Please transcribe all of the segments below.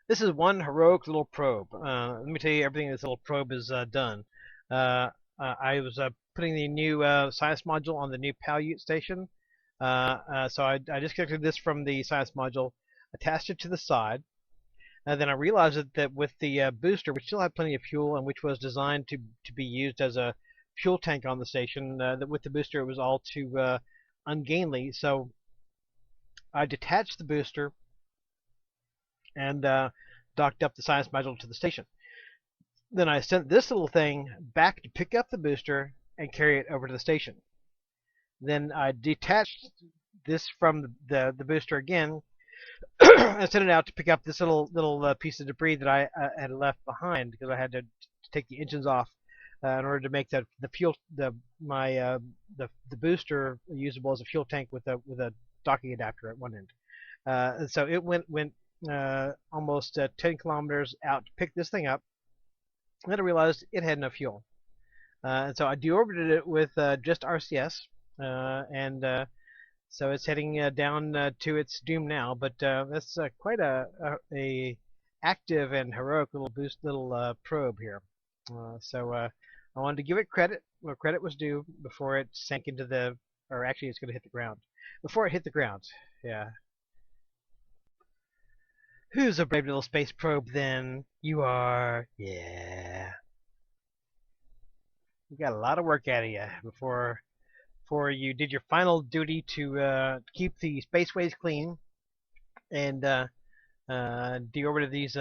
This is one heroic little probe. Let me tell you everything this little probe has done. Uh, I was putting the new science module on the new payload station. So I disconnected this from the science module, attached it to the side, and then I realized that with the booster, which still had plenty of fuel and which was designed to be used as a fuel tank on the station, that with the booster it was all too ungainly. So I detached the booster and docked up the science module to the station. Then I sent this little thing back to pick up the booster and carry it over to the station. Then I detached this from the booster again and sent it out to pick up this little piece of debris that I had left behind because I had to take the engines off in order to make the fuel the booster usable as a fuel tank with a docking adapter at one end. And so it went almost 10 kilometers out to pick this thing up. And then I realized it had no fuel. And so I deorbited it with just RCS, and so it's heading down to its doom now. But that's quite a active and heroic little probe here. So I wanted to give it credit where credit was due before it sank into the, or actually it's going to hit the ground. Before it hit the ground, yeah. Who's a brave little space probe then? You are, yeah. You got a lot of work out of you before you did your final duty to keep the spaceways clean and deorbited these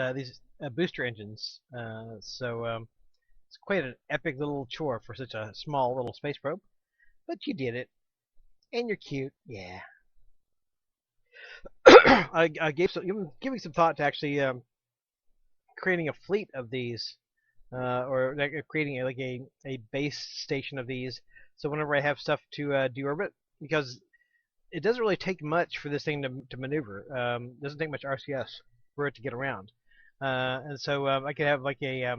booster engines. So it's quite an epic little chore for such a small little space probe, but you did it, and you're cute. Yeah. I gave giving some thought to actually creating a fleet of these, or like, creating a base station of these. So whenever I have stuff to deorbit, because it doesn't really take much for this thing to maneuver. It doesn't take much RCS for it to get around, and so I could have like a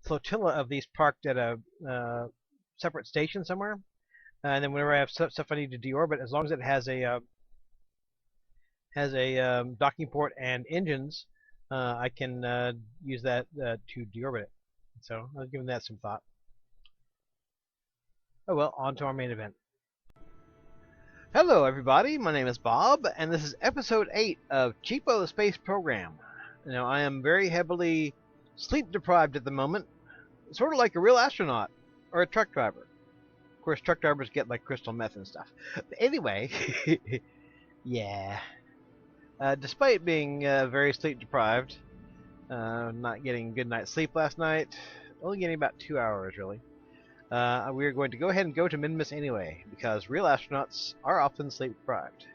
flotilla of these parked at a separate station somewhere, and then whenever I have stuff I need to deorbit, as long as it has a docking port and engines, I can use that to deorbit it. So I was giving that some thought. Oh well, on to our main event. Hello, everybody. My name is Bob, and this is episode 8 of Cheapo Space Program. Now, I am very heavily sleep deprived at the moment, sort of like a real astronaut or a truck driver. Of course, truck drivers get like crystal meth and stuff. But anyway, yeah. Despite being very sleep deprived, not getting a good night's sleep last night, only getting about 2 hours really. We are going to go ahead and go to Minmus anyway, because real astronauts are often sleep deprived.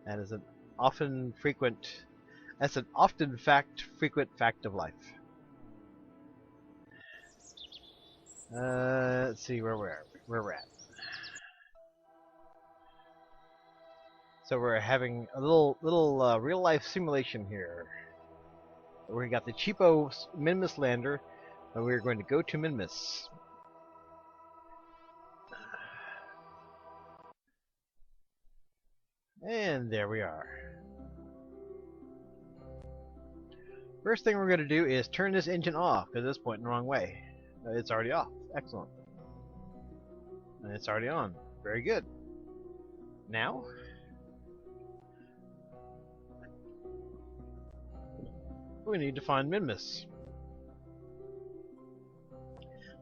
That is an often frequent, that's an often frequent fact of life. Let's see where we're at. So we're having a little real life simulation here. We got the Cheapo Minmus lander, and we're going to go to Minmus. And there we are. First thing we're going to do is turn this engine off, because it's pointing the wrong way. It's already off. Excellent. And it's already on. Very good. Now, we need to find Minmus.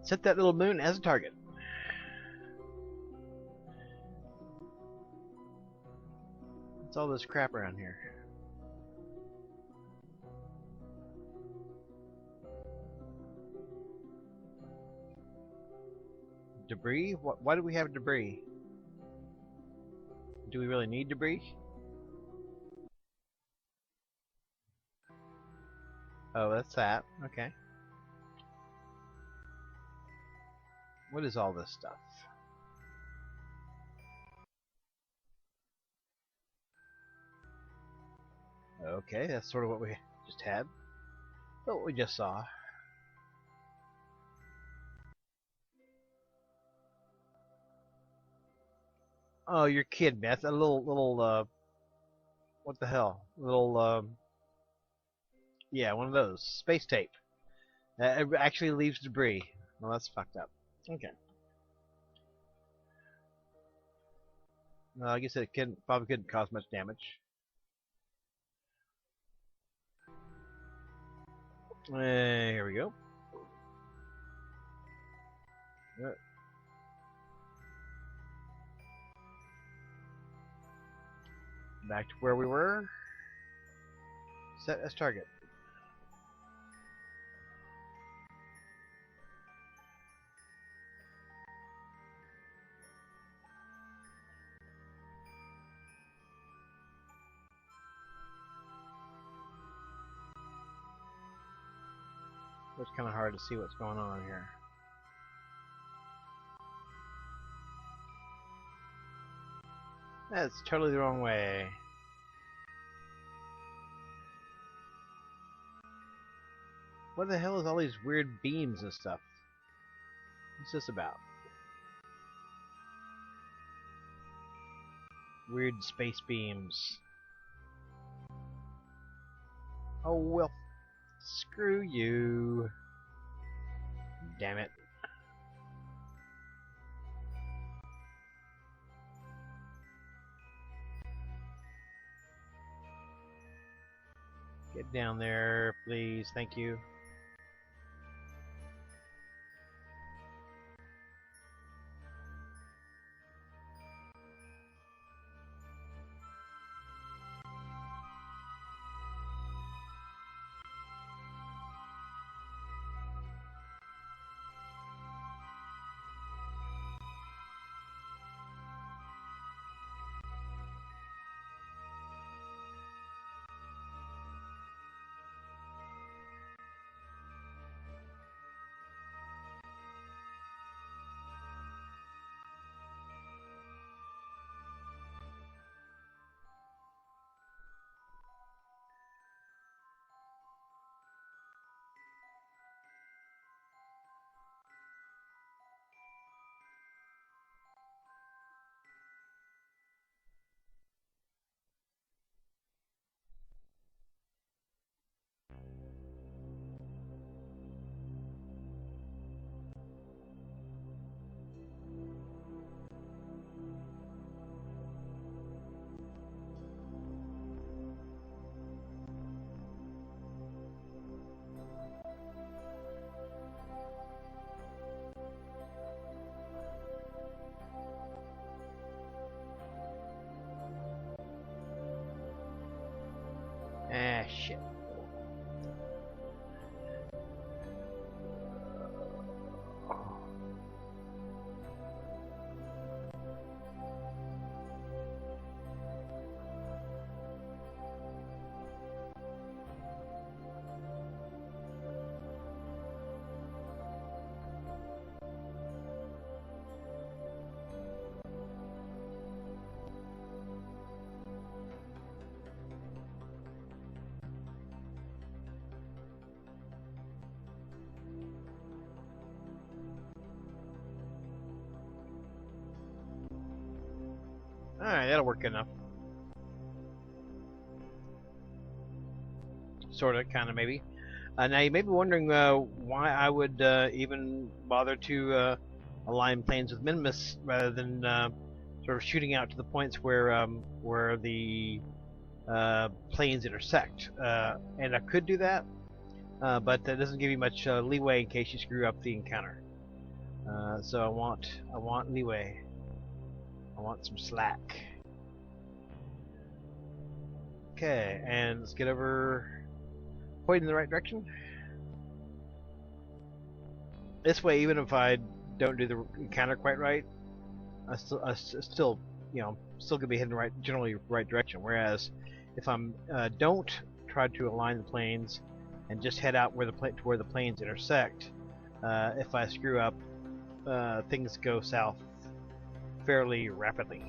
Set that little moon as a target. What's all this crap around here? Debris? Why do we have debris? Do we really need debris? Oh, that's that. Okay. What is all this stuff? Okay, that's sort of what we just had. What we just saw. Oh, you're kidding me. That's a little, what the hell? Little, Yeah, one of those. Space tape. It actually leaves debris. Well, that's fucked up. Okay. Like I said, probably couldn't cause much damage. Here we go. Back to where we were. Set as target. It's kind of hard to see what's going on here. That's totally the wrong way. What the hell is all these weird beams and stuff? What's this about? Weird space beams. Oh well, screw you. Damn it. Get down there, please. Thank you. Ah, shit. Alright, that'll work enough. Sorta, kinda, maybe. Now you may be wondering why I would even bother to align planes with Minmus rather than sort of shooting out to the points where the planes intersect. And I could do that, but that doesn't give you much leeway in case you screw up the encounter. So I want leeway. I want some slack. Okay, and let's get over. Point in the right direction. This way, even if I don't do the encounter quite right, I still, you know, still gonna be heading generally right direction. Whereas, if I'm don't try to align the planes and just head out where the planes intersect, if I screw up, things go south fairly rapidly.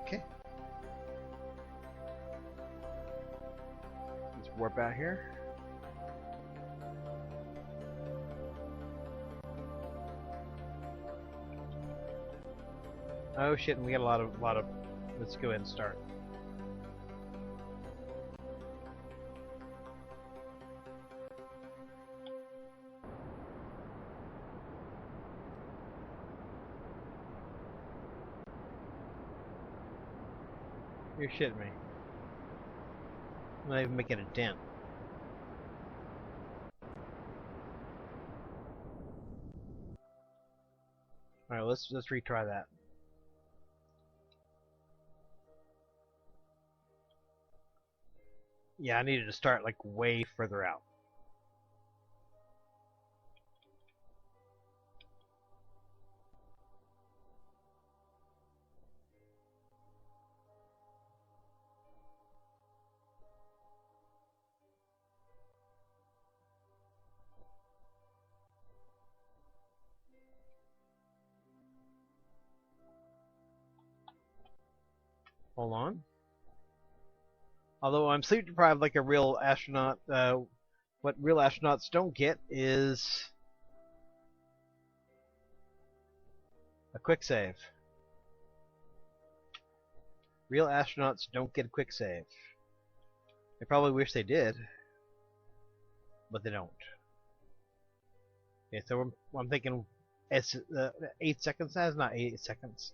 Okay. Warp out here. Oh shit, and we got a lot of let's go ahead and start. You're shitting me. I'm not even making a dent. All right, let's retry that. Yeah, I needed to start like way further out. Hold on. Although I'm sleep deprived like a real astronaut, what real astronauts don't get is a quick save. Real astronauts don't get a quick save. They probably wish they did, but they don't. Okay, so I'm thinking it's 8 seconds. That's not 8 seconds.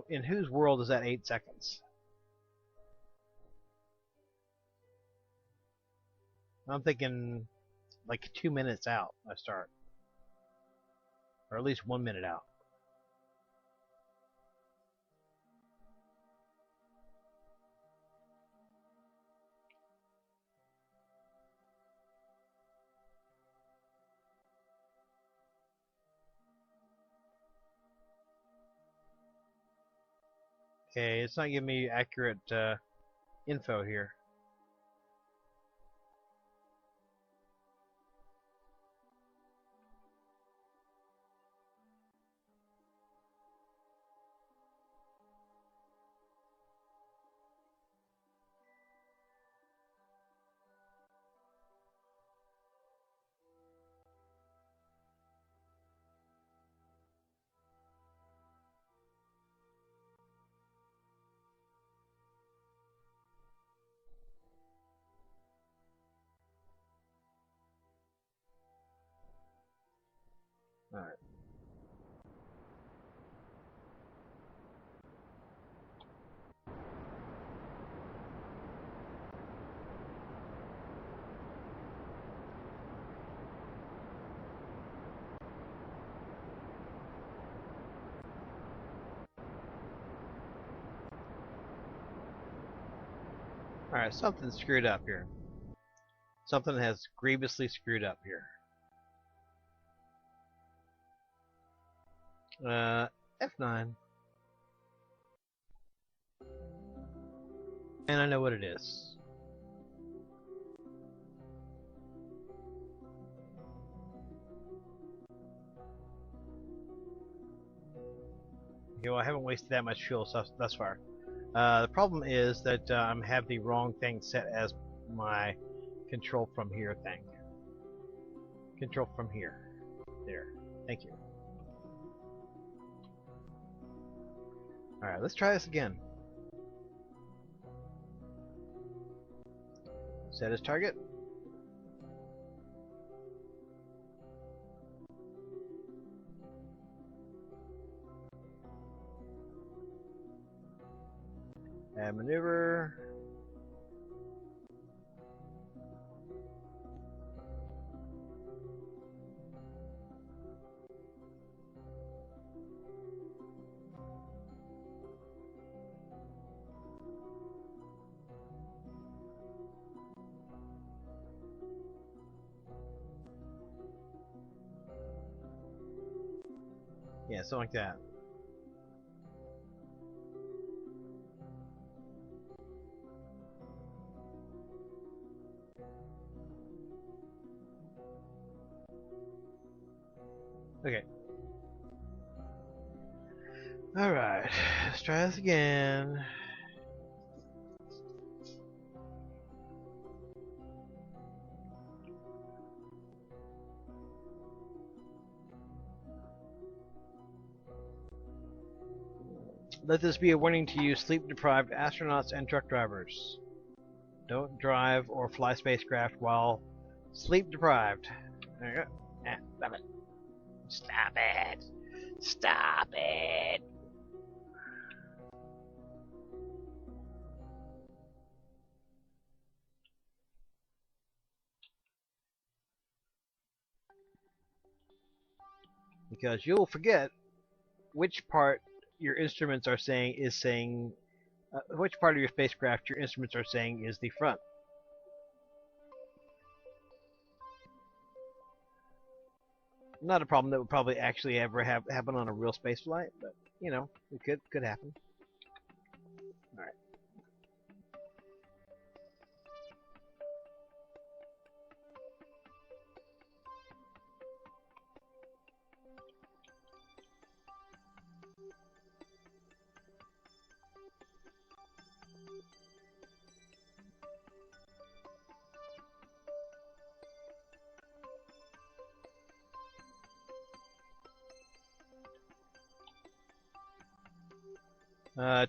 In whose world is that 8 seconds? I'm thinking like 2 minutes out I start. Or at least 1 minute out. Okay, it's not giving me accurate info here. Alright. Alright, something screwed up here. Something has grievously screwed up here. F9. And I know what it is. Okay, well, I haven't wasted that much fuel thus far. The problem is that I have the wrong thing set as my control from here thing. Control from here. There. Thank you. Alright, let's try this again. Set as target. Add maneuver. Yeah, something like that. Okay. Alright, let's try this again. Let this be a warning to you sleep-deprived astronauts and truck drivers. Don't drive or fly spacecraft while sleep-deprived. There you go. Stop it. Stop it. Stop it. because you'll forget which part your instruments are saying which part of your spacecraft your instruments are saying is the front. Not a problem that would probably actually ever happen on a real space flight, but you know, it could happen. All right.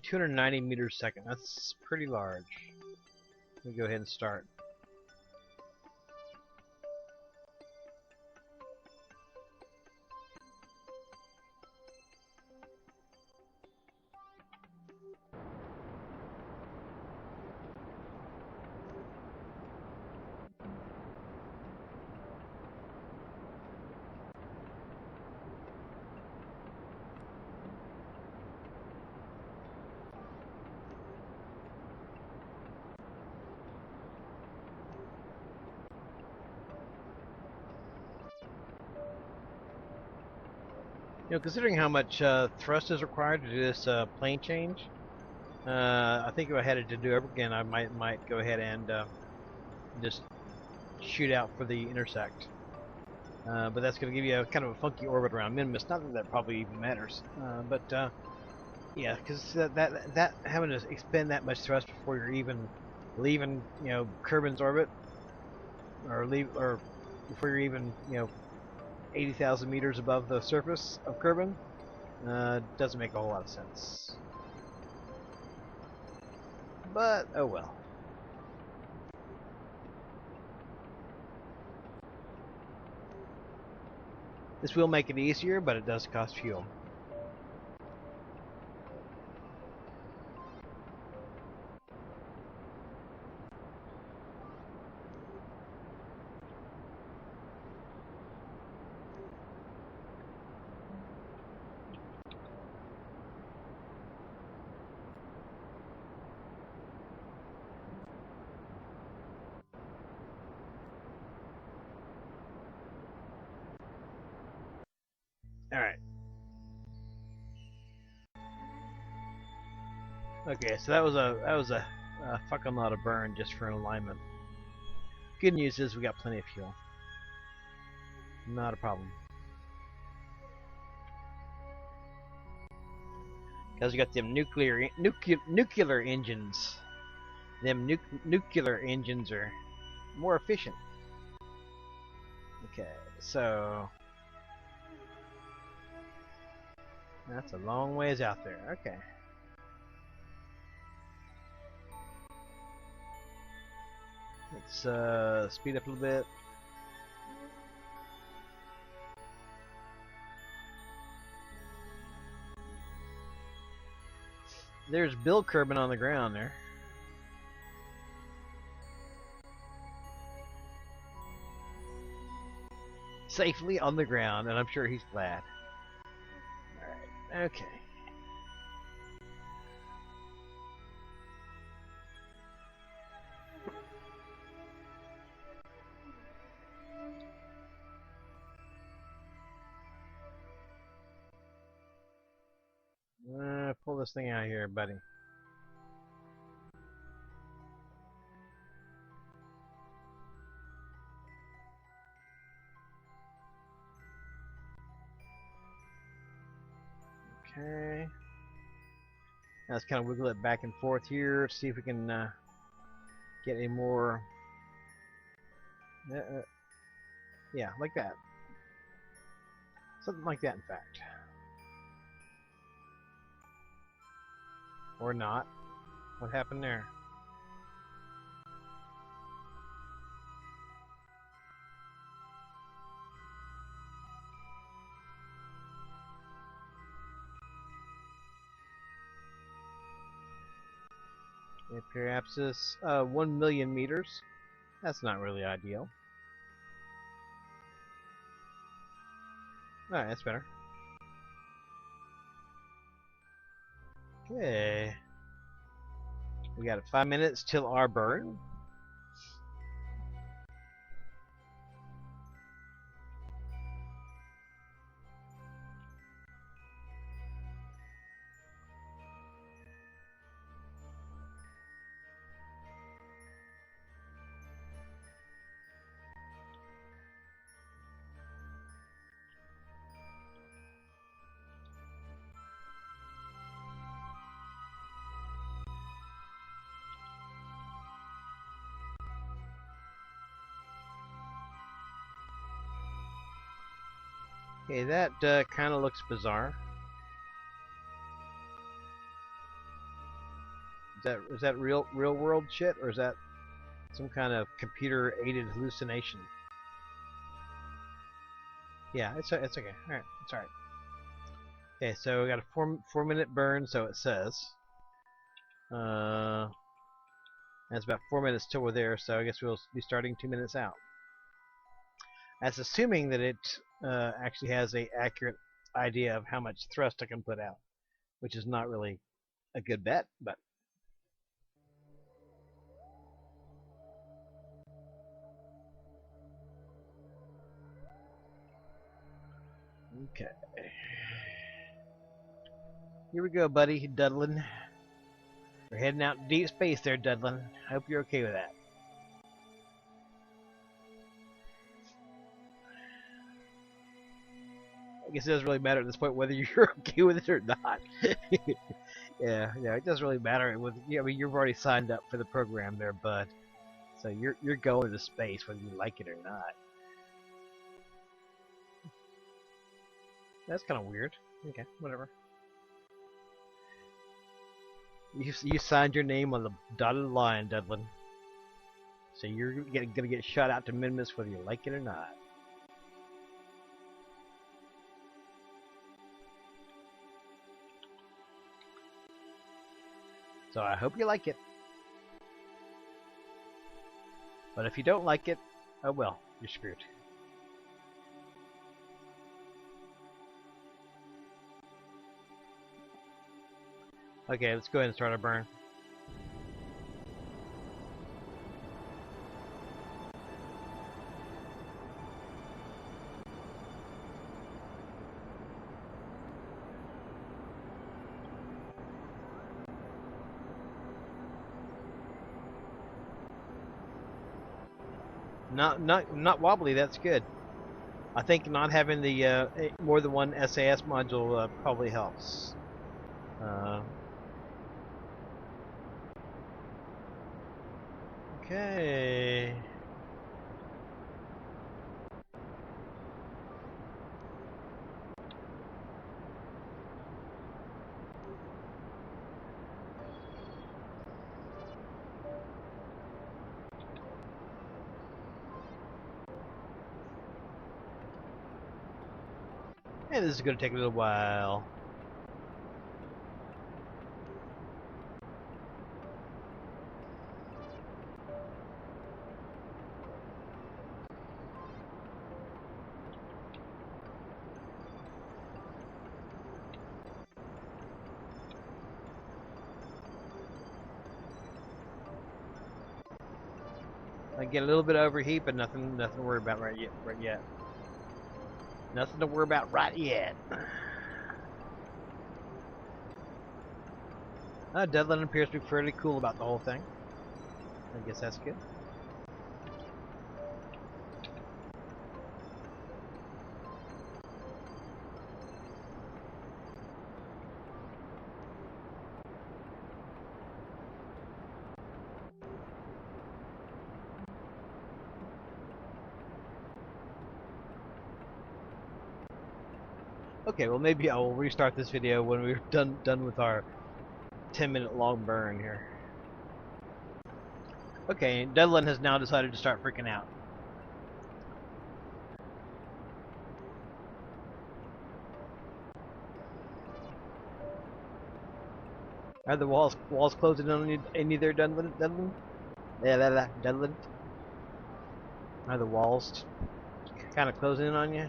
290 meters a second. That's pretty large. Let me go ahead and start. You know, considering how much thrust is required to do this plane change, I think if I had it to do over again, I might go ahead and just shoot out for the intersect. But that's going to give you a kind of a funky orbit around Minmus. Not that that probably even matters, but yeah, because that having to expend that much thrust before you're even leaving, you know, Kerbin's orbit, or before you're even, you know, 80,000 meters above the surface of Kerbin, doesn't make a whole lot of sense. But oh well. This will make it easier, but it does cost fuel. All right. Okay, so that was a fucking lot of burn just for an alignment. Good news is we got plenty of fuel. Not a problem. Because we got them nuclear engines. Them nuclear engines are more efficient. Okay, so that's a long ways out there. Okay. Let's speed up a little bit. There's Bill Kerman on the ground there. Safely on the ground, and I'm sure he's glad. Alright, okay. Pull this thing out here, buddy. Okay. Now let's kind of wiggle it back and forth here, see if we can get any more. Yeah, like that. Something like that, in fact. Or not. What happened there? Periapsis, 1 million meters. That's not really ideal. Alright, that's better. Okay. We got 5 minutes till our burn. Okay, that kind of looks bizarre. Is that real world shit, or is that some kind of computer aided hallucination? Yeah, it's okay. All right, it's all right. Okay, so we got a 4 minute burn, so it says. That's about 4 minutes till we're there, so I guess we'll be starting 2 minutes out. That's assuming that it actually has a accurate idea of how much thrust I can put out, which is not really a good bet, but okay. Here we go, buddy, Dudlin. We're heading out in deep space there, Dudlin. I hope you're okay with that. I guess it doesn't really matter at this point whether you're okay with it or not. yeah, it doesn't really matter. I mean, you've already signed up for the program there, bud. So you're going to space whether you like it or not. That's kind of weird. Okay, whatever. You signed your name on the dotted line, Dudlin. So you're gonna get shot out to Minmus whether you like it or not. So I hope you like it. But if you don't like it, oh well, you're screwed. Okay, let's go ahead and start our burn. Not wobbly. That's good. I think not having the more than one SAS module probably helps. Okay. And this is going to take a little while. I get a little bit of overheat, but nothing to worry about right yet. Nothing to worry about right yet. Dudlin appears to be fairly cool about the whole thing. I guess that's good. Okay, well maybe I will restart this video when we're done with our 10-minute long burn here. Okay, Dudlin has now decided to start freaking out. Are the walls closing on you there, Dudlin? Yeah, Dudlin. Are the walls kind of closing in on you?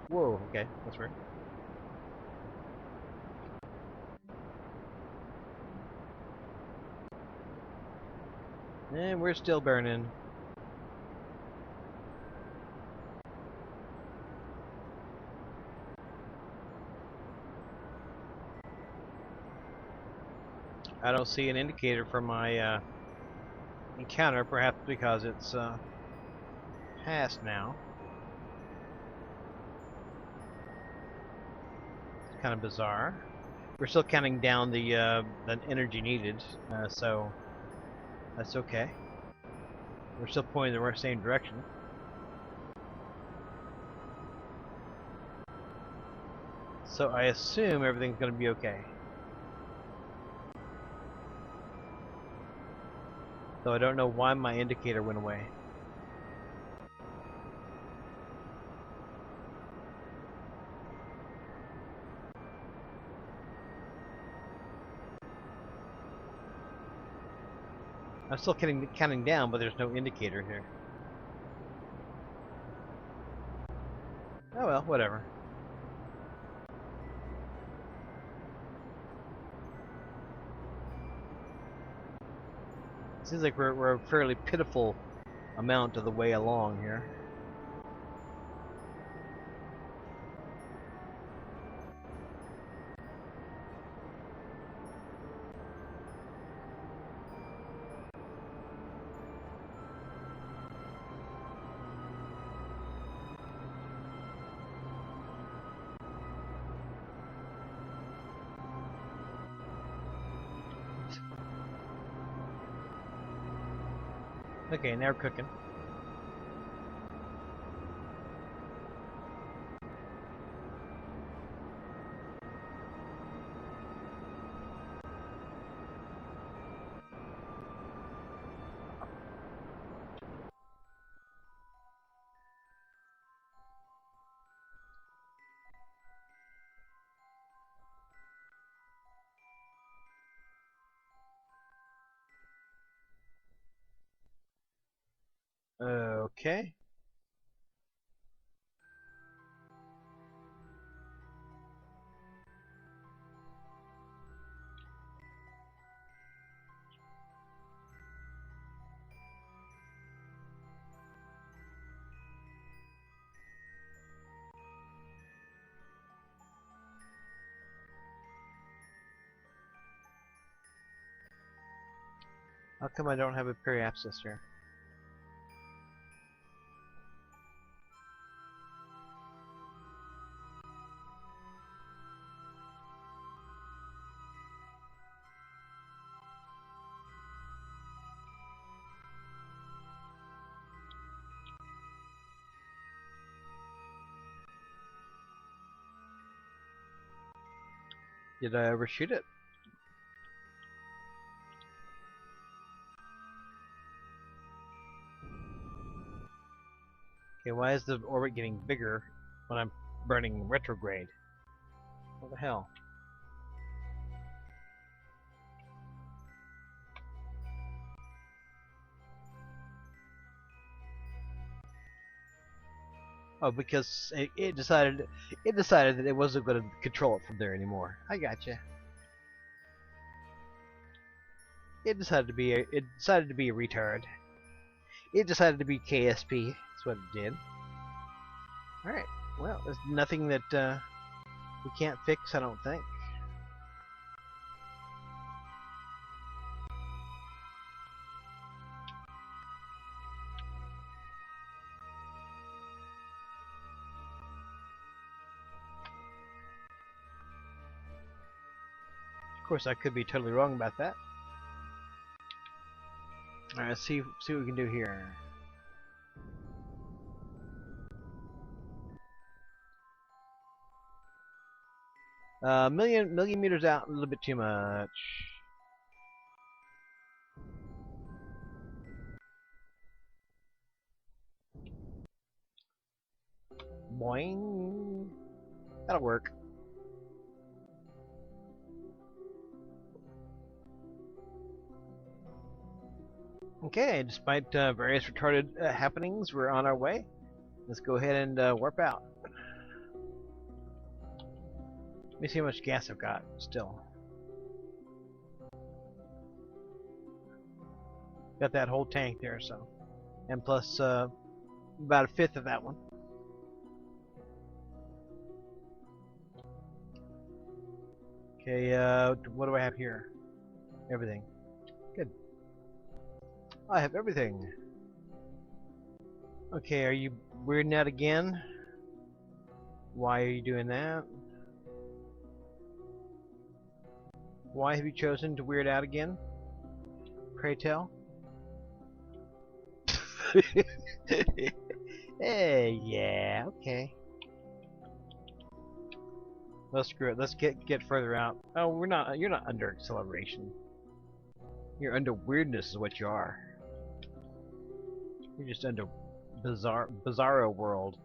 Whoa, okay, that's weird. And we're still burning. I don't see an indicator for my encounter, perhaps because it's past now. It's kind of bizarre. We're still counting down the energy needed, so that's okay. We're still pointing in the same direction. So I assume everything's going to be okay. Though I don't know why my indicator went away. I'm still counting down, but there's no indicator here. Oh well, whatever. Seems like we're a fairly pitiful amount of the way along here. Okay, now we're cooking. Okay. How come I don't have a periapsis here? Did I overshoot it? Okay, why is the orbit getting bigger when I'm burning retrograde? What the hell? Oh, because it decided that it wasn't going to control it from there anymore. I gotcha. It decided to be a retard. It decided to be KSP. That's what it did. All right. Well, there's nothing that we can't fix, I don't think. Of course, I could be totally wrong about that. All right, let's see what we can do here. Million meters out, a little bit too much. Boing. That'll work. Okay, despite various retarded happenings, we're on our way. Let's go ahead and warp out. Let me see how much gas I've got still. Got that whole tank there, so. And plus about a fifth of that one. Okay, what do I have here? Everything. Good. I have everything. Okay, are you weirding out again? Why are you doing that? Why have you chosen to weird out again? Pray tell? Hey, yeah, okay. Let's screw it. Let's get further out. Oh, we're not. You're not under acceleration. You're under weirdness, is what you are. You're just under bizarro world.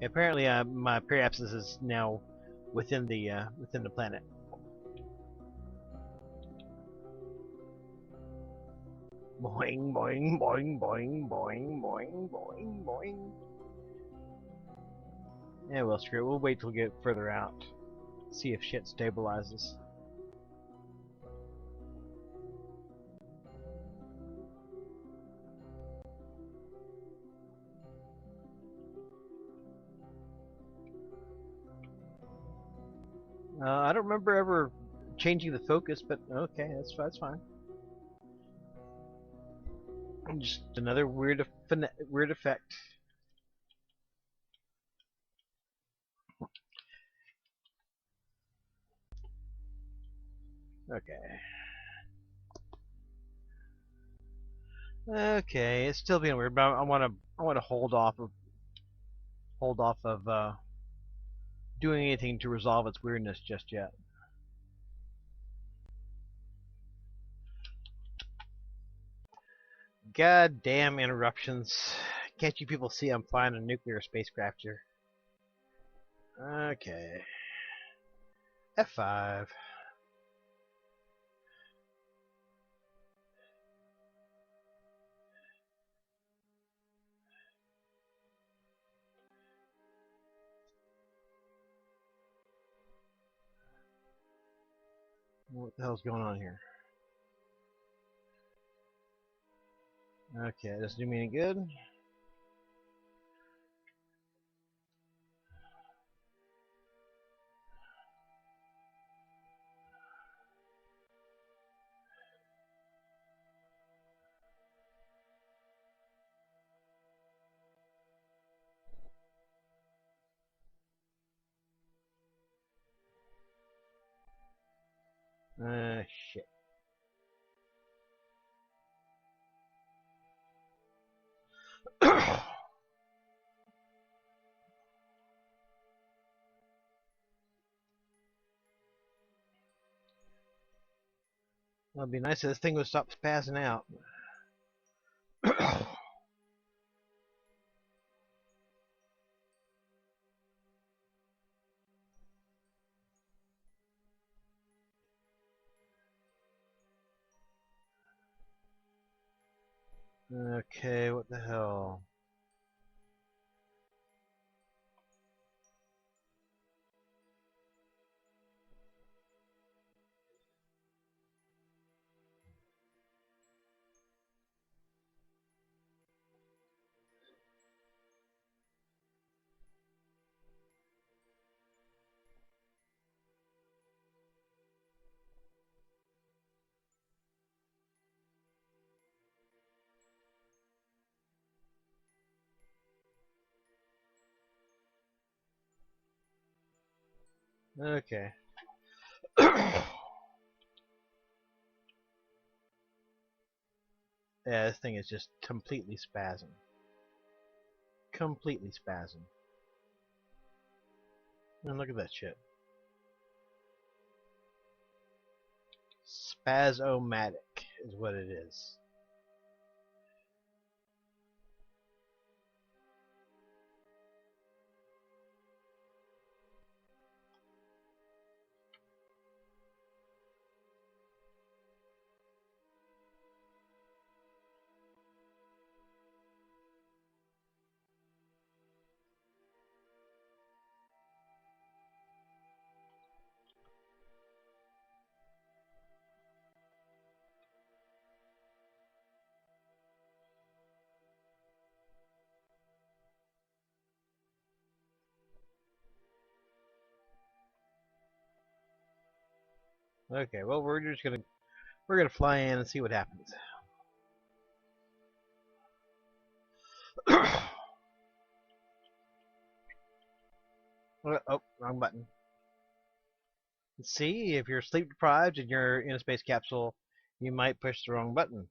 Apparently, my periapsis is now within the planet. Boing, boing, boing, boing, boing, boing, boing, boing. Yeah, well, screw it. We'll wait till we get further out. See if shit stabilizes. I don't remember ever changing the focus, but okay, that's fine. Just another weird effect. Okay. Okay, it's still being weird, but I want to hold off of doing anything to resolve its weirdness just yet. Goddamn interruptions. Can't you people see I'm flying a nuclear spacecraft here? Okay. F5. What the hell's going on here? Okay, that doesn't do me any good. Shit. Well, it'd be nice if this thing would stop spazzing out. Okay, what the hell? Okay. Yeah, this thing is just completely spazzing. Completely spazzing. And look at that shit. Spaz-o-matic is what it is. Okay, well we're gonna fly in and see what happens. Oh, wrong button. Let's see, if you're sleep deprived and you're in a space capsule, you might push the wrong button.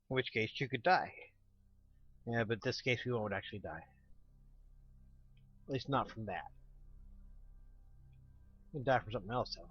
In which case you could die. Yeah, but in this case we won't actually die. At least not from that. You can die from something else though.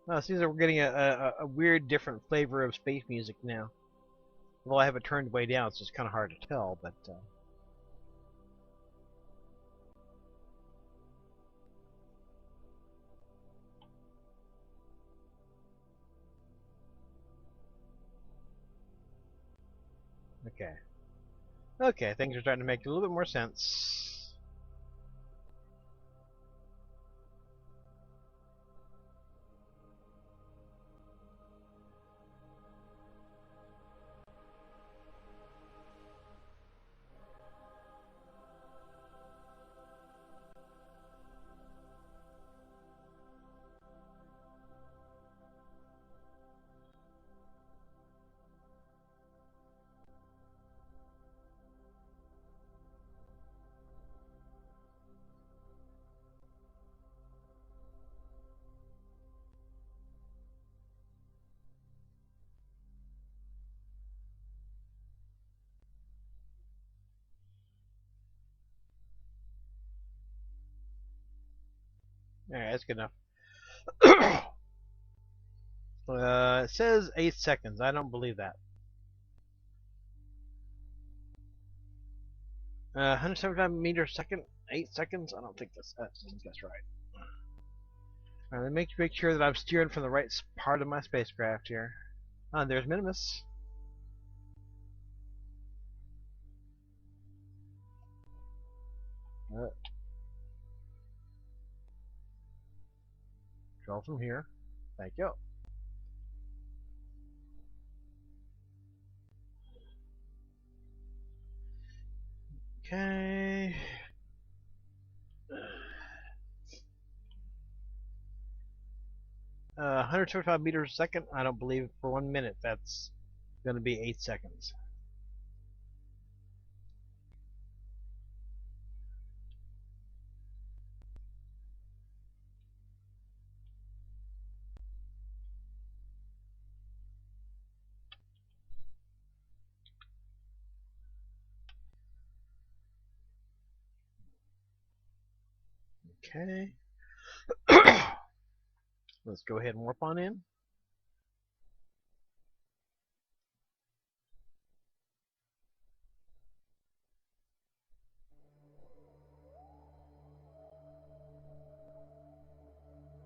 It seems like we're getting a weird, different flavor of space music now. Well, I have it turned way down, so it's kind of hard to tell, but... Okay. Okay, things are starting to make a little bit more sense. Alright, that's good enough. It says 8 seconds. I don't believe that. 175 meters a second? 8 seconds? I don't think that's right. Alright, let me make sure that I'm steering from the right part of my spacecraft here. There's Minmus. Control from here. Thank you. Okay. 125 meters a second. I don't believe for 1 minute. That's going to be 8 seconds. Okay. Let's go ahead and warp on in.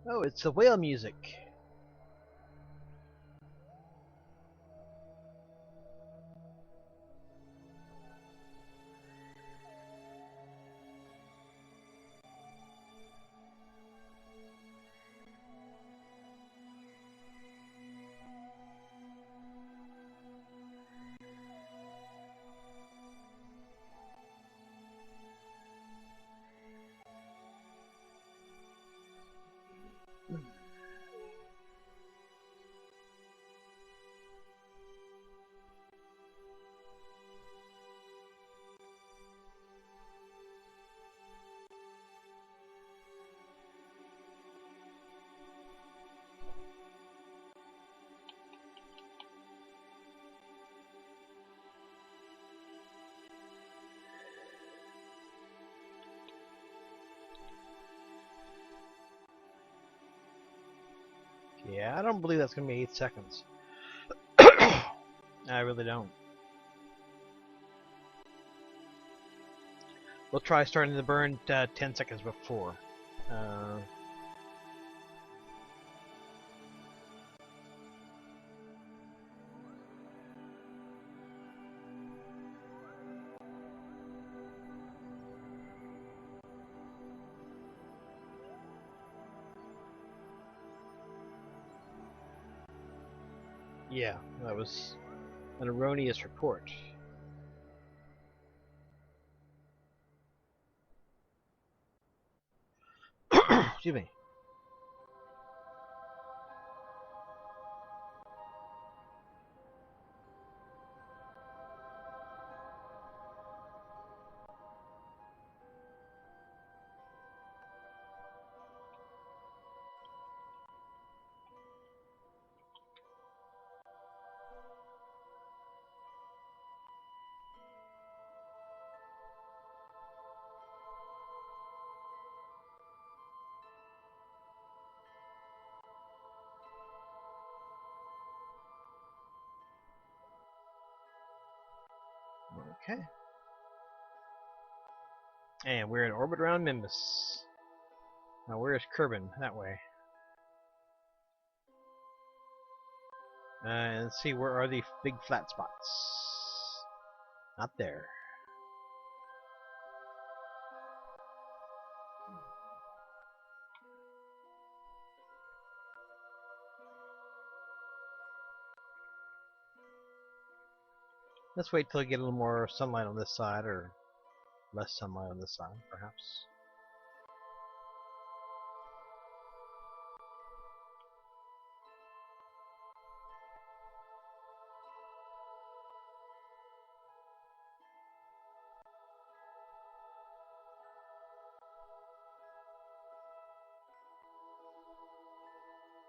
Oh, it's the whale music. Yeah, I don't believe that's going to be 8 seconds. I really don't. We'll try starting the burn 10 seconds before. Yeah, that was an erroneous report. Excuse me. Okay. And we're in orbit around Minmus. Now where is Kerman? That way. And let's see, where are the big flat spots? Not there. Let's wait till we get a little more sunlight on this side, or less sunlight on this side, perhaps.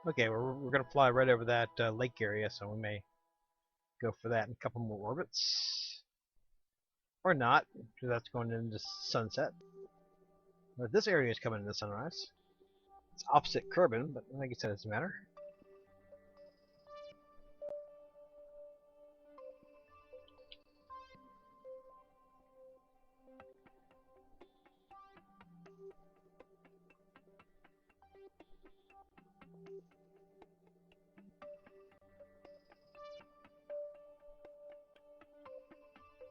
Okay, we're going to fly right over that lake area, so we may go for that in a couple more orbits. Or not, because that's going into sunset. But this area is coming into sunrise. It's opposite Kerbal, but like I said, it doesn't matter.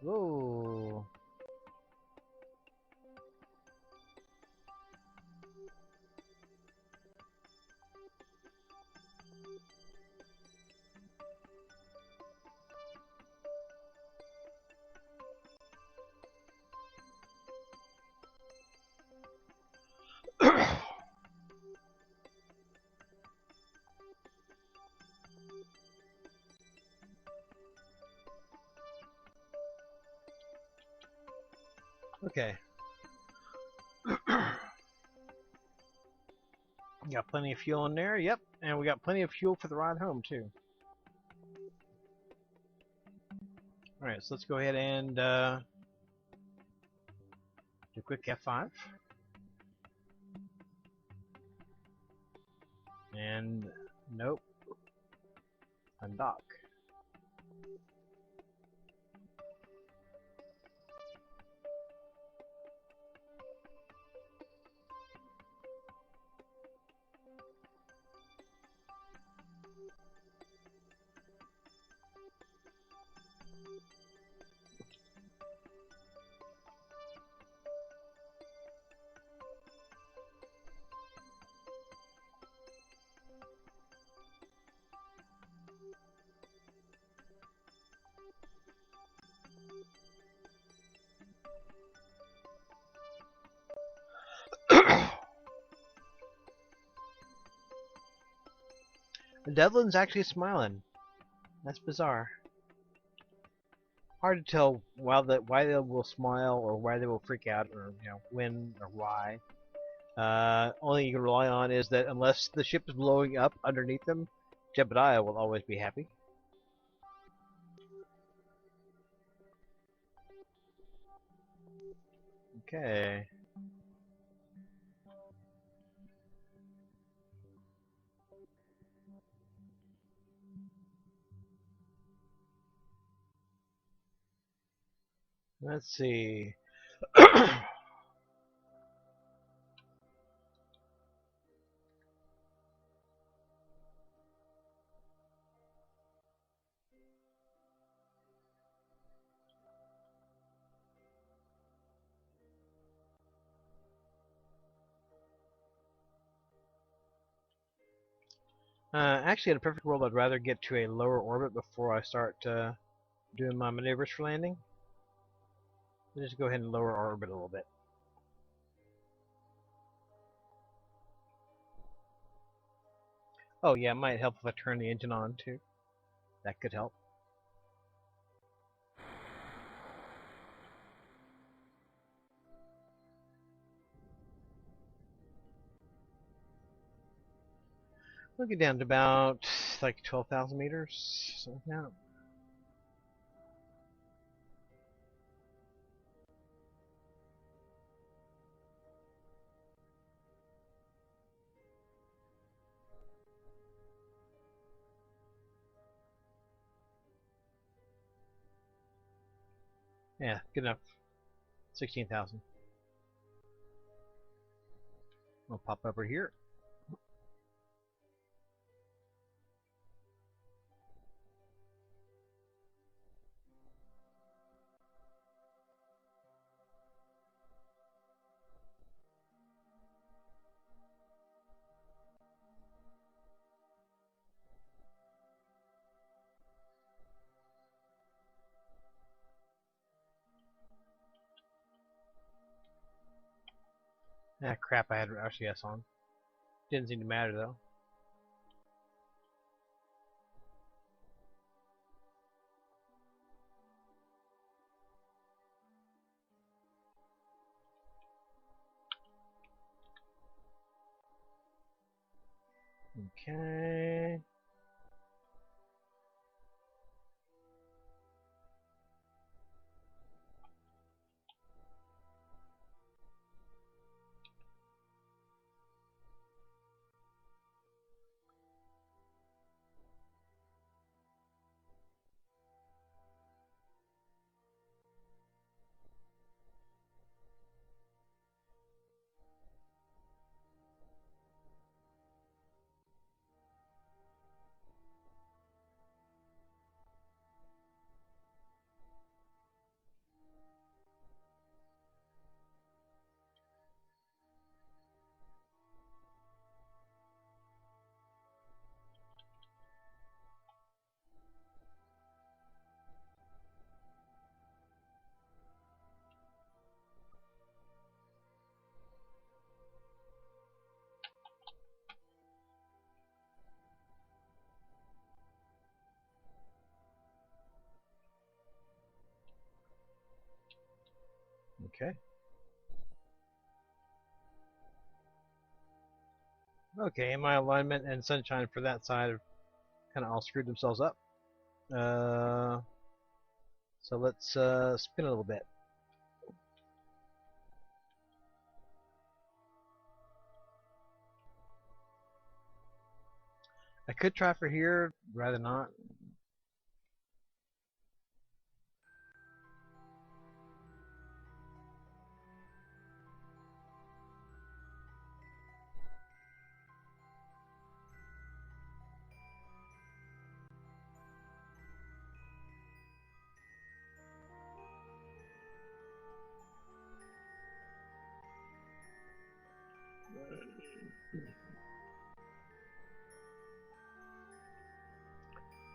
Whoa. Okay. Got plenty of fuel in there, yep, and we got plenty of fuel for the ride home too. Alright, so let's go ahead and do a quick F5. And nope. Undock. Dudlin's actually smiling. That's bizarre. Hard to tell why they will smile or why they will freak out, or when or why. Only thing you can rely on is that unless the ship is blowing up underneath them, Jebediah will always be happy. Okay. Let's see. Actually, in a perfect world, I'd rather get to a lower orbit before I start doing my maneuvers for landing. Just go ahead and lower our orbit a little bit. Oh yeah, it might help if I turn the engine on too. That could help. We'll get down to about like 12,000 meters. So yeah. Yeah, good enough. 16,000. We'll pop over here. Ah, crap, I had RCS on. Didn't seem to matter though. Okay. Okay. Okay, my alignment and sunshine for that side have kind of all screwed themselves up. So let's spin a little bit. I could try for here, rather not.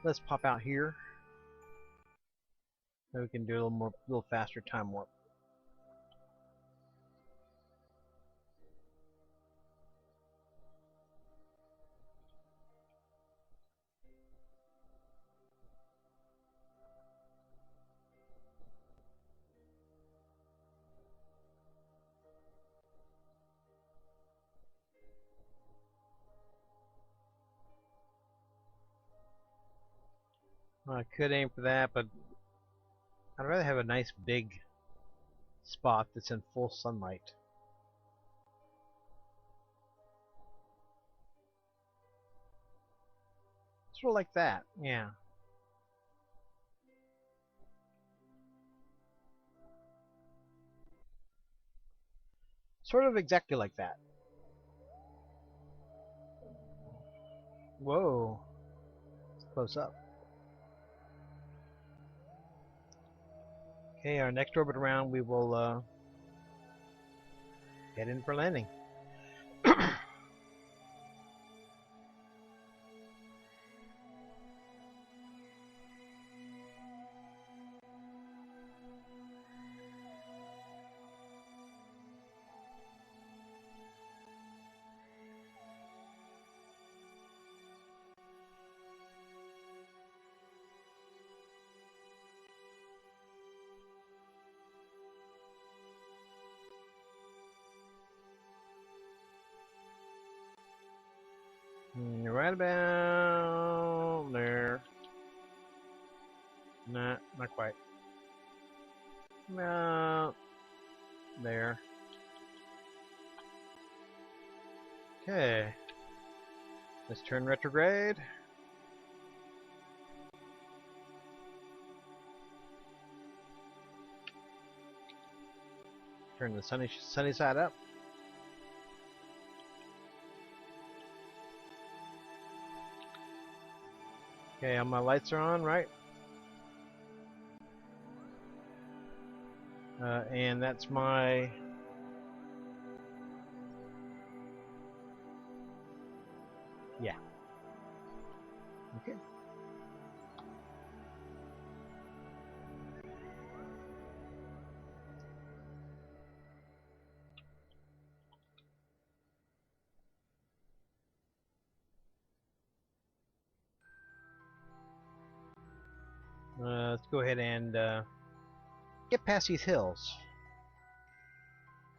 Let's pop out here. Then we can do a little faster time warp. I could aim for that, but I'd rather have a nice big spot that's in full sunlight. Sort of like that, yeah. Sort of exactly like that. Whoa. It's close up. Okay, our next orbit around, we will head in for landing. Right about there. Nah, not quite. About there. Okay. Let's turn retrograde. Turn the sunny side up. Okay, all my lights are on, right? And that's my... Yeah. Okay. Let's go ahead and get past these hills.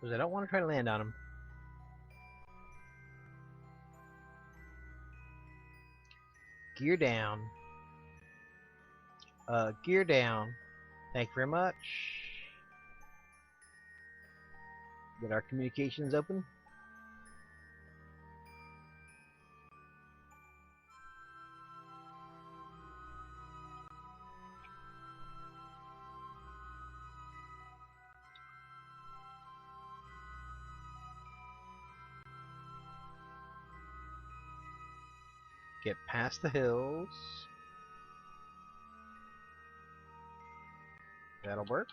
Because I don't want to try to land on them. Gear down. Gear down. Thank you very much. Get our communications open. Get past the hills. That'll work.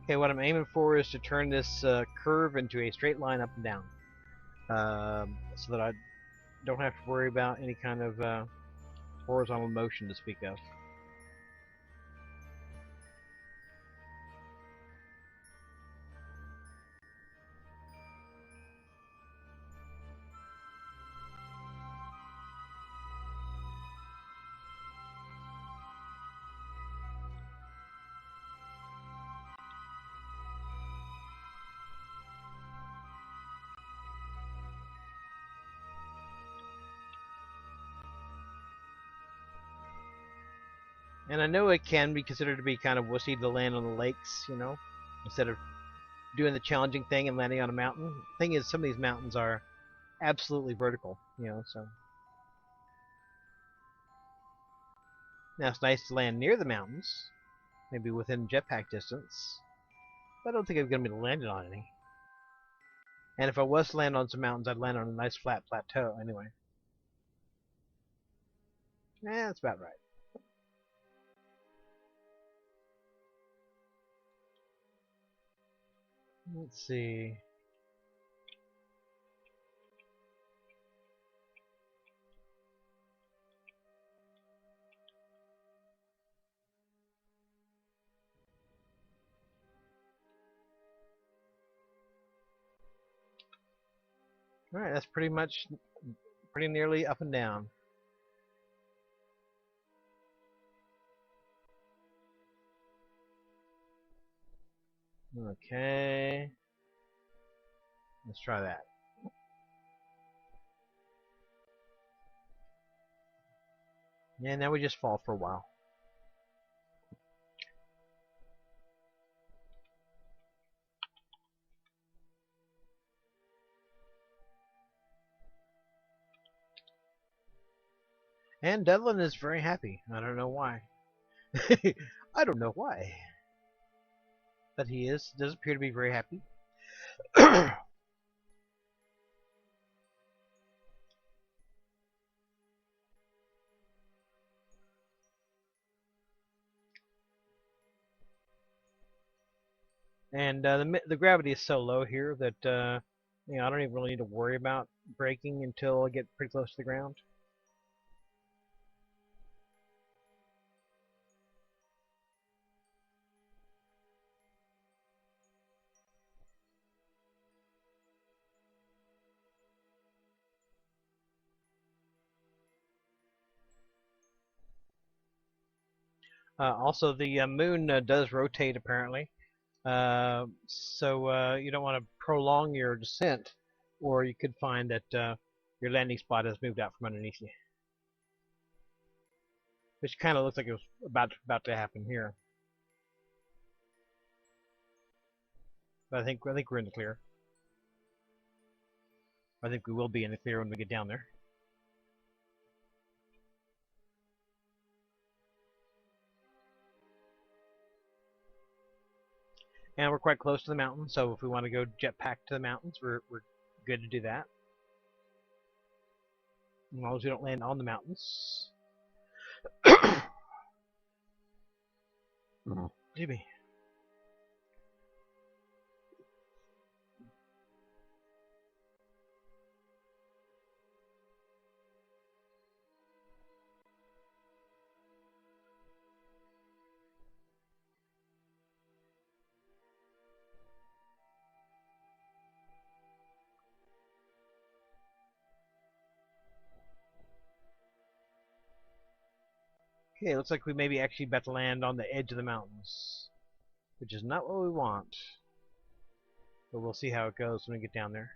Okay, what I'm aiming for is to turn this curve into a straight line up and down. So that I don't have to worry about any kind of horizontal motion to speak of. And I know it can be considered to be kind of wussy to land on the lakes, you know, instead of doing the challenging thing and landing on a mountain. Thing is, some of these mountains are absolutely vertical, you know, so. Now it's nice to land near the mountains, maybe within jetpack distance, but I don't think I'm going to be landing on any. And if I was to land on some mountains, I'd land on a nice flat plateau anyway. That's about right. Let's see. Alright, that's pretty nearly up and down. Okay. Let's try that. Yeah, now we just fall for a while. And Dudlin is very happy. I don't know why. I don't know why. But he does appear to be very happy. And the gravity is so low here that I don't even really need to worry about braking until I get pretty close to the ground. Also, the moon does rotate apparently, so you don't want to prolong your descent, or you could find that your landing spot has moved out from underneath you, which kind of looks like it was about to happen here. But I think we're in the clear. I think we will be in the clear when we get down there. And we're quite close to the mountain, so if we want to go jetpack to the mountains, we're good to do that. As long as we don't land on the mountains. Excuse me. Okay, looks like we may be actually about to land on the edge of the mountains, which is not what we want. But we'll see how it goes when we get down there.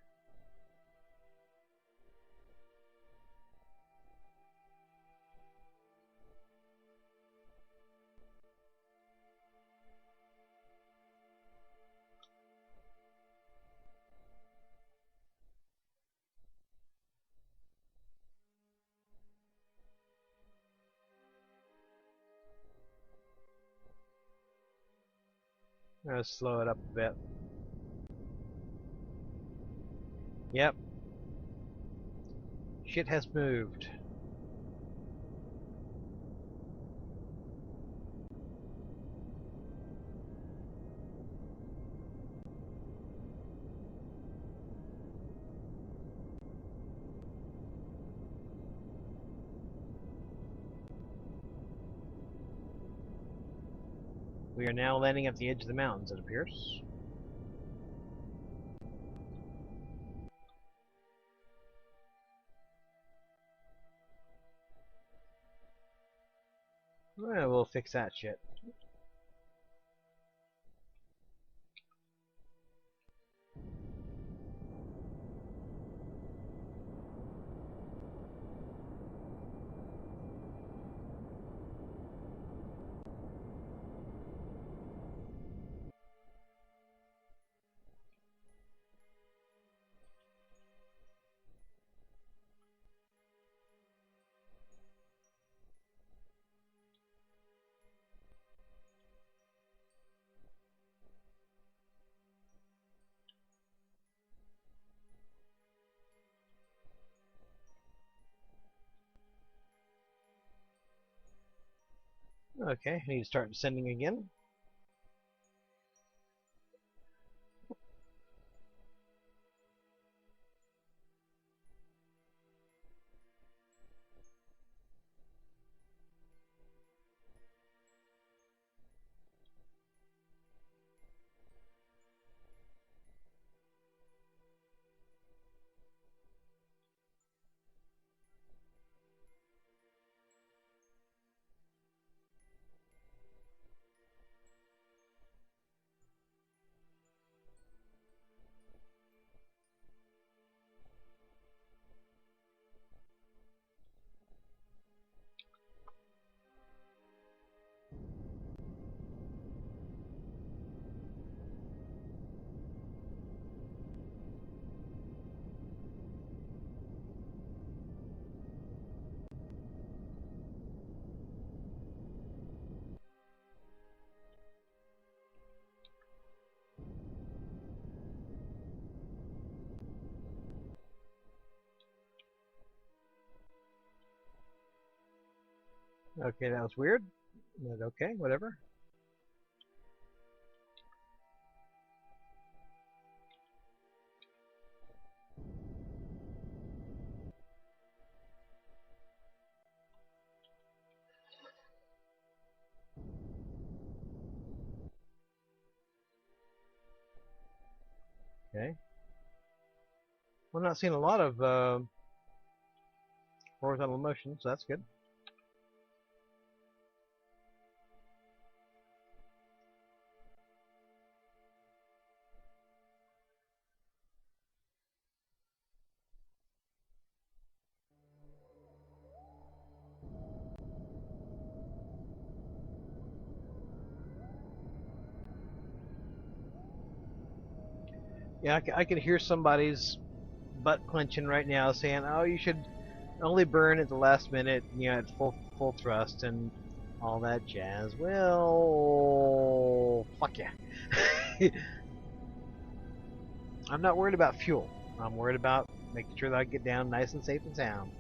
Let's slow it up a bit. Yep. Shit has moved. We are now landing at the edge of the mountains, it appears. Well, we'll fix that shit. Okay, I need to start descending again. Okay, that was weird. But okay, whatever. Okay. We're not seeing a lot of horizontal motion, so that's good. Yeah, I can hear somebody's butt clenching right now, saying, "Oh, you should only burn at the last minute, you know, at full thrust and all that jazz." Well, fuck yeah. I'm not worried about fuel. I'm worried about making sure that I get down nice and safe and sound.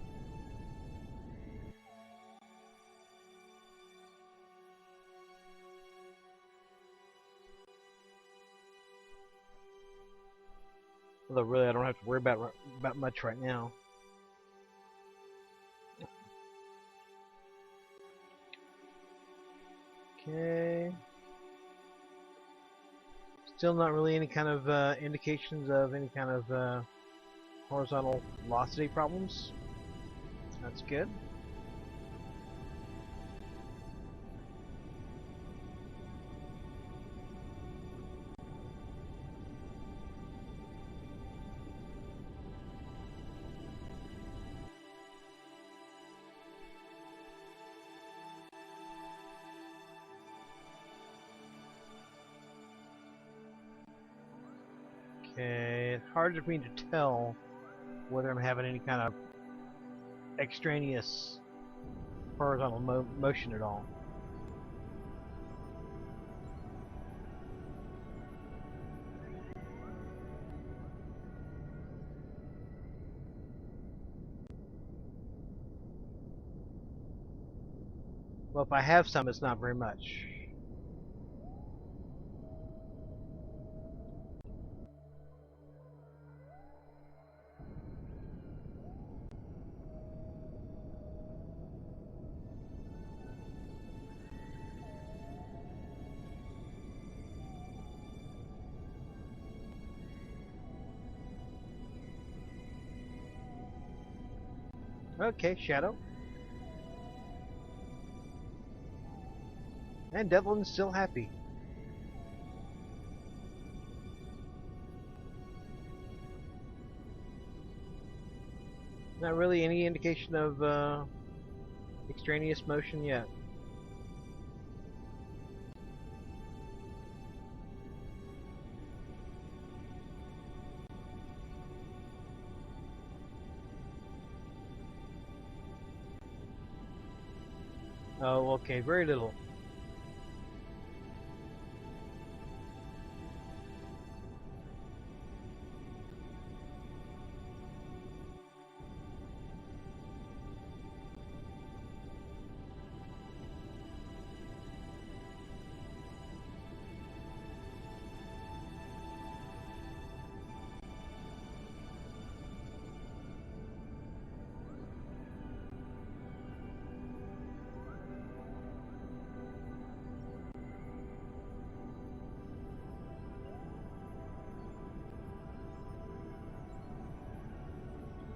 Although really, I don't have to worry about much right now. Okay. Still not really any kind of indications of any kind of horizontal velocity problems. That's good. Okay, it's hard for me to tell whether I'm having any kind of extraneous horizontal motion at all. Well, if I have some, it's not very much. Okay, Shadow. And Dudlin's still happy. Not really any indication of extraneous motion yet. Oh, okay, very little.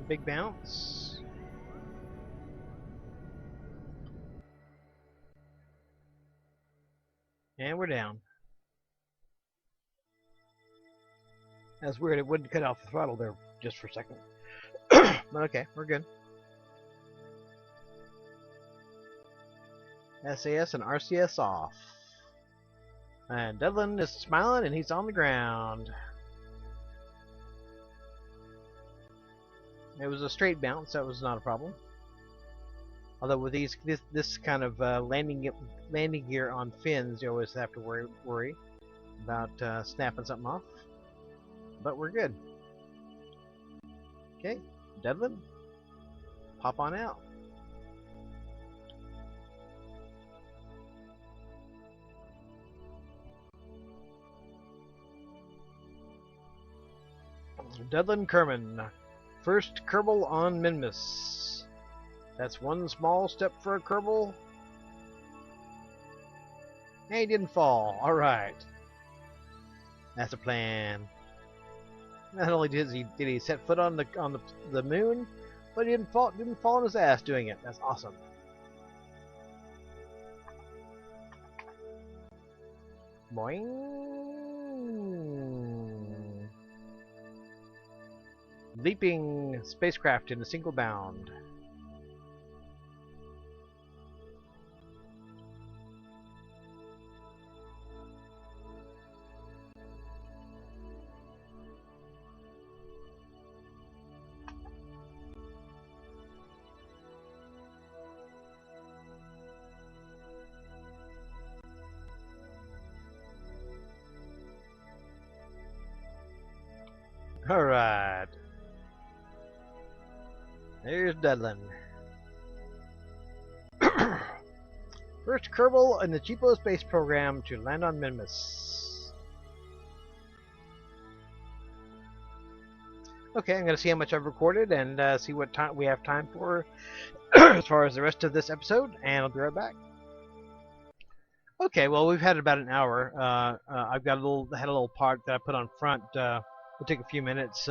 Big bounce. And we're down. That's weird, it wouldn't cut off the throttle there just for a second. But okay, we're good. SAS and RCS off. And Dudlin is smiling and he's on the ground. It was a straight bounce, that was not a problem. Although with this kind of landing gear on fins, you always have to worry about snapping something off. But we're good. Okay, Dudlin, pop on out. Dudlin Kerman. First Kerbal on Minmus. That's one small step for a Kerbal. And he didn't fall. Alright. That's a plan. Not only did he set foot on the moon, but he didn't fall on his ass doing it. That's awesome. Boing. Leaping spacecraft in a single bound. Alright. There's Dudlin. First Kerbal in the Cheapo Space Program to land on Minmus. Okay, I'm going to see how much I've recorded and see what time we have time for as far as the rest of this episode, and I'll be right back. Okay, well, we've had about an hour. I've got had a little part that I put on front. It'll take a few minutes.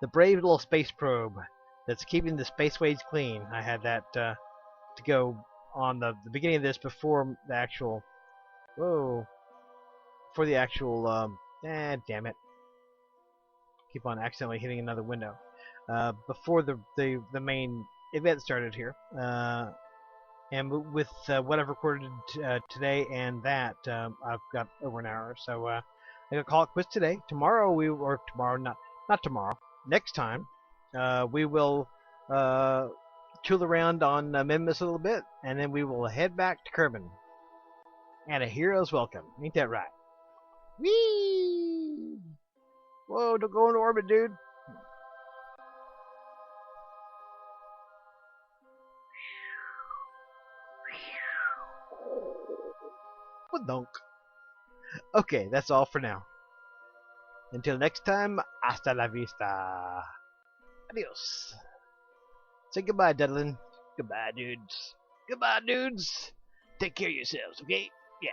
The brave little space probe that's keeping the spaceways clean. I had that to go on the beginning of this before the actual. Whoa! Before the actual. Damn it! Keep on accidentally hitting another window. Before the main event started here. And with what I've recorded today and that, I've got over an hour. So I'm gonna call it quits today. Tomorrow not tomorrow. Next time, we will tool around on Minmus a little bit, and then we will head back to Kerman. And a hero's welcome. Ain't that right? Whee! Whoa, don't go into orbit, dude. Donk. Okay, that's all for now. Until next time, hasta la vista. Adios. Say goodbye, Dudlin. Goodbye, dudes. Goodbye, dudes. Take care of yourselves, okay? Yeah.